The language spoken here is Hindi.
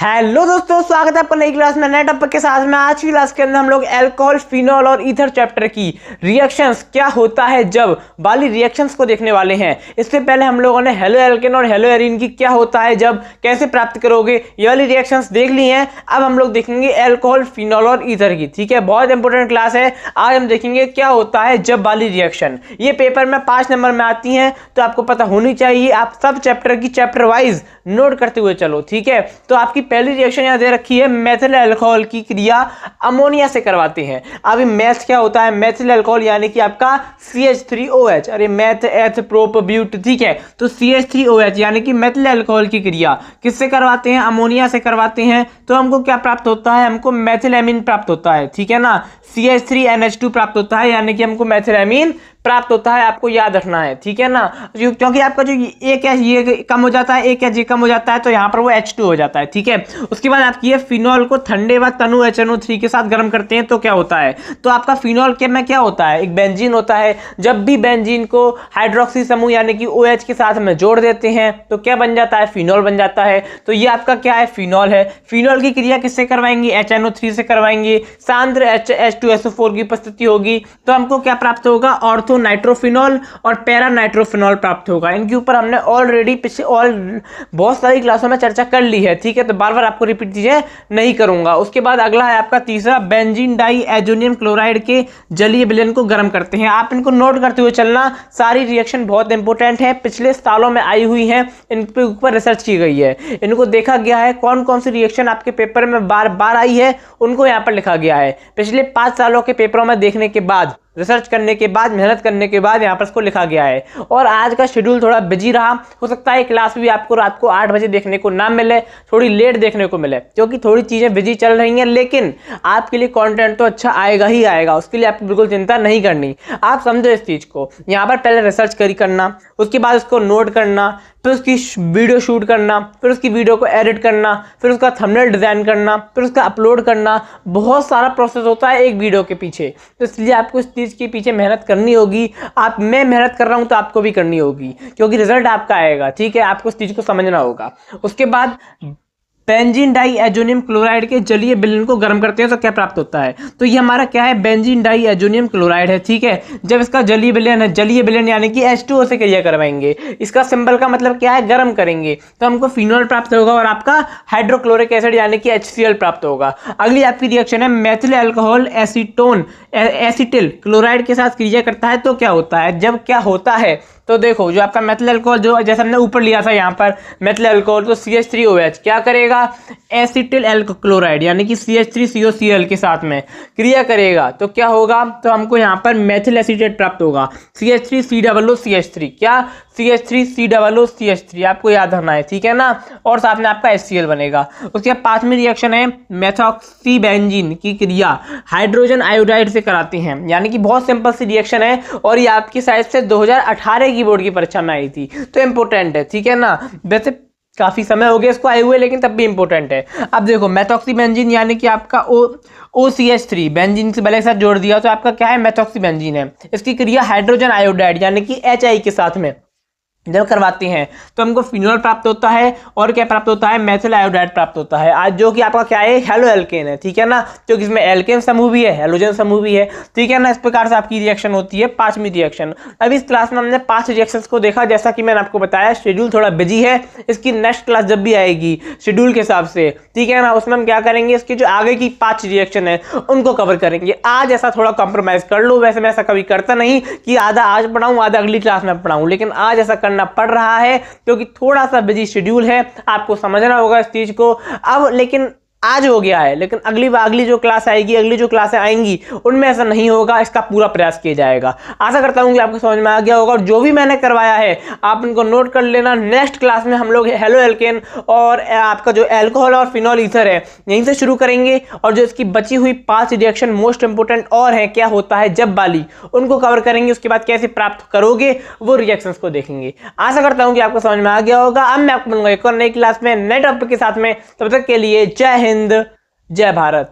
हेलो दोस्तों, स्वागत है आपका नई क्लास में नए टॉपिक के साथ में। आज की क्लास के अंदर हम लोग अल्कोहल, फिनॉल और ईथर चैप्टर की रिएक्शंस क्या होता है जब वाली रिएक्शंस को देखने वाले हैं। इससे पहले हम लोगों ने हेलो एल्केन और हेलो एरीन की क्या होता है जब, कैसे प्राप्त करोगे, ये वाली रिएक्शंस देख ली हैं। अब हम लोग देखेंगे अल्कोहल, फिनॉल और ईथर की। ठीक है, बहुत इंपॉर्टेंट क्लास है। आज हम देखेंगे क्या होता है जब वाली रिएक्शन। ये पेपर में 5 नंबर में आती हैं, तो आपको पता होनी चाहिए। आप सब चैप्टर की चैप्टर वाइज नोट करते हुए चलो। ठीक है, तो आपकी पहली रिएक्शन यहां दे रखी है, मेथिल अल्कोहल की क्रिया अमोनिया से करवाते हैं। अभी मैथ क्या होता है, मेथिल अल्कोहल यानी कि आपका CH3OH। अरे मैथ एथ प्रोप ब्यूट। ठीक है, तो CH3OH यानी कि मेथिल अल्कोहल की क्रिया किससे करवाते हैं, अमोनिया से करवाते हैं। तो हमको क्या प्राप्त होता है, हमको मेथिलेमीन प्राप्त होता है। ठीक है ना, CH3NH2 प्राप्त होता है, यानी कि हमको मेथिलेमीन प्राप्त होता है। आपको याद रखना है, ठीक है ना, क्योंकि आपका जो एक है ये कम हो जाता है, एक है ये कम हो जाता है, तो यहाँ पर वो H2 हो जाता है। ठीक है, उसके बाद आपकी ये फिनॉल को ठंडे व तनु HNO3 के साथ गर्म करते हैं तो क्या होता है। तो आपका फिनॉल के में क्या होता है, एक बेंजीन होता है। जब भी बेंजीन को हाइड्रोक्सी समूह यानी कि OH के साथ में जोड़ देते हैं तो क्या बन जाता है, फिनॉल बन जाता है। तो ये आपका क्या है, फिनॉल है। फिनॉल की क्रिया किससे करवाएंगे, HNO3 से करवाएंगे। सांद्र H2SO4 की उपस्थिति होगी तो हमको क्या प्राप्त होगा, ऑर्थो नाइट्रोफिनॉल और पैरा नाइट्रोफिनॉल प्राप्त होगा। इनके ऊपर हमने ऑलरेडी पिछले बहुत सारी क्लासों में चर्चा कर ली है। ठीक है, तो बार बार आपको रिपीट चीजें नहीं करूंगा। उसके बाद अगला है आपका तीसरा, बेंजीन डाई एजोनियम क्लोराइड के जलीय विलयन को गर्म करते हैं। आप इनको नोट करते हुए चलना, सारी रिएक्शन बहुत इंपॉर्टेंट है, पिछले सालों में आई हुई है, इन पे ऊपर रिसर्च की गई है, इनको देखा गया है कौन कौन सी रिएक्शन आपके पेपर में बार बार आई है, उनको यहाँ पर लिखा गया है। पिछले 5 सालों के पेपरों में देखने के बाद, रिसर्च करने के बाद, मेहनत करने के बाद यहाँ पर इसको लिखा गया है। और आज का शेड्यूल थोड़ा बिजी रहा, हो सकता है क्लास भी आपको रात को 8 बजे देखने को ना मिले, थोड़ी लेट देखने को मिले, क्योंकि थोड़ी चीजें बिजी चल रही हैं। लेकिन आपके लिए कंटेंट तो अच्छा आएगा ही आएगा, उसके लिए आपको बिल्कुल चिंता नहीं करनी। आप समझो इस चीज को, यहाँ पर पहले रिसर्च करना, उसके बाद उसको नोट करना, फिर उसकी वीडियो शूट करना, फिर उसकी वीडियो को एडिट करना, फिर उसका थंबनेल डिजाइन करना, फिर उसका अपलोड करना। बहुत सारा प्रोसेस होता है एक वीडियो के पीछे, तो इसलिए आपको इस चीज के पीछे मेहनत करनी होगी। मैं मेहनत कर रहा हूं तो आपको भी करनी होगी, क्योंकि रिजल्ट आपका आएगा। ठीक है, आपको इस चीज को समझना होगा। उसके बाद बेंजीन डाई एजोनियम क्लोराइड के जलीय विलयन को गर्म करते हैं तो क्या प्राप्त होता है। तो ये हमारा क्या है, बेंजीन डाई एजोनियम क्लोराइड है। ठीक है, जब इसका जलीय विलयन है, जलीय विलयन यानी कि H2O से क्रिया करवाएंगे, इसका सिंबल का मतलब क्या है, गर्म करेंगे, तो हमको फिनॉल प्राप्त होगा और आपका हाइड्रोक्लोरिक एसिड यानी कि HCl प्राप्त होगा। अगली आपकी रिएक्शन है, मेथिल अल्कोहल एसीटिल क्लोराइड के साथ क्रिया करता है तो क्या होता है। जब क्या होता है, तो देखो जो आपका मेथिल अल्कोहल, जो जैसे हमने ऊपर लिया था यहाँ पर मेथिल अल्कोहल, तो CH3OH क्या करेगा, एसिटिल क्लोराइड यानी कि CH3COCl के साथ में क्रिया करेगा तो क्या होगा, तो हमको यहाँ पर मेथिल एसीटेट प्राप्त होगा, CH3COOCH3। क्या, CH3COOCH3, आपको याद रखना है। ठीक है ना, और साथ में आपका HCl बनेगा। उसके बाद 5वीं रिएक्शन है, मेथॉक्सीबेंजीन की क्रिया हाइड्रोजन आयोडाइड से कराते हैं, यानी कि बहुत सिंपल सी रिएक्शन है, और ये आपकी साइड से 2018 की बोर्ड की परीक्षा में आई थी, तो इंपॉर्टेंट है। ठीक है ना, वैसे काफी समय हो गया इसको आए हुए, लेकिन तब भी इंपॉर्टेंट है। अब देखो मेथॉक्सीबेंजीन यानी कि आपका OCH3 बेंजीन से पहले के साथ जोड़ दिया तो आपका क्या है, मेथॉक्सीबेंजीन है। इसकी क्रिया हाइड्रोजन आयोडाइड यानी कि HI के साथ में जब करवाते हैं तो हमको फिनॉल प्राप्त होता है, और क्या प्राप्त होता है, मेथिल आयोडाइड प्राप्त होता है, आज जो कि आपका क्या है, हेलो एल्केन है। ठीक है ना, क्योंकि इसमें एल्केन समूह भी है, हेलोजन समूह भी है। ठीक है ना, इस प्रकार से आपकी रिएक्शन होती है। 5वीं रिएक्शन, अभी इस क्लास में हमने 5 रिएक्शंस को देखा। जैसा कि मैंने आपको बताया शेड्यूल थोड़ा बिजी है, इसकी नेक्स्ट क्लास जब भी आएगी शेड्यूल के हिसाब से, ठीक है ना, उसमें हम क्या करेंगे, इसकी जो आगे की 5 रिएक्शन है उनको कवर करेंगे। आज ऐसा थोड़ा कॉम्प्रोमाइज कर लो, वैसे मैं ऐसा कभी करता नहीं कि आधा आज पढ़ाऊं आधा अगली क्लास में पढ़ाऊं, लेकिन आज ऐसा करना पड़ रहा है क्योंकि थोड़ा सा बिजी शेड्यूल है, आपको समझना होगा इस चीज को। अब लेकिन आज हो गया है, लेकिन अगली जो क्लास आएगी, अगली जो क्लासें आएंगी उनमें ऐसा नहीं होगा, इसका पूरा प्रयास किया जाएगा। आशा करता हूं कि आपको समझ में आ गया होगा, और जो भी मैंने करवाया है आप इनको नोट कर लेना। नेक्स्ट क्लास में हम लोग हेलो एल्केन और आपका जो अल्कोहल और फिनॉल ईथर है यहीं से शुरू करेंगे, और जो इसकी बची हुई 5 रिएक्शन मोस्ट इंपोर्टेंट और है, क्या होता है जब वाली, उनको कवर करेंगे। उसके बाद कैसे प्राप्त करोगे वो रिएक्शंस को देखेंगे। आशा करता हूं कि आपको समझ में आ गया होगा। अब मैं आपको मिलूंगा एक और नई क्लास में नए टॉपिक के साथ में, तब तक के लिए जय हिंद, जय भारत।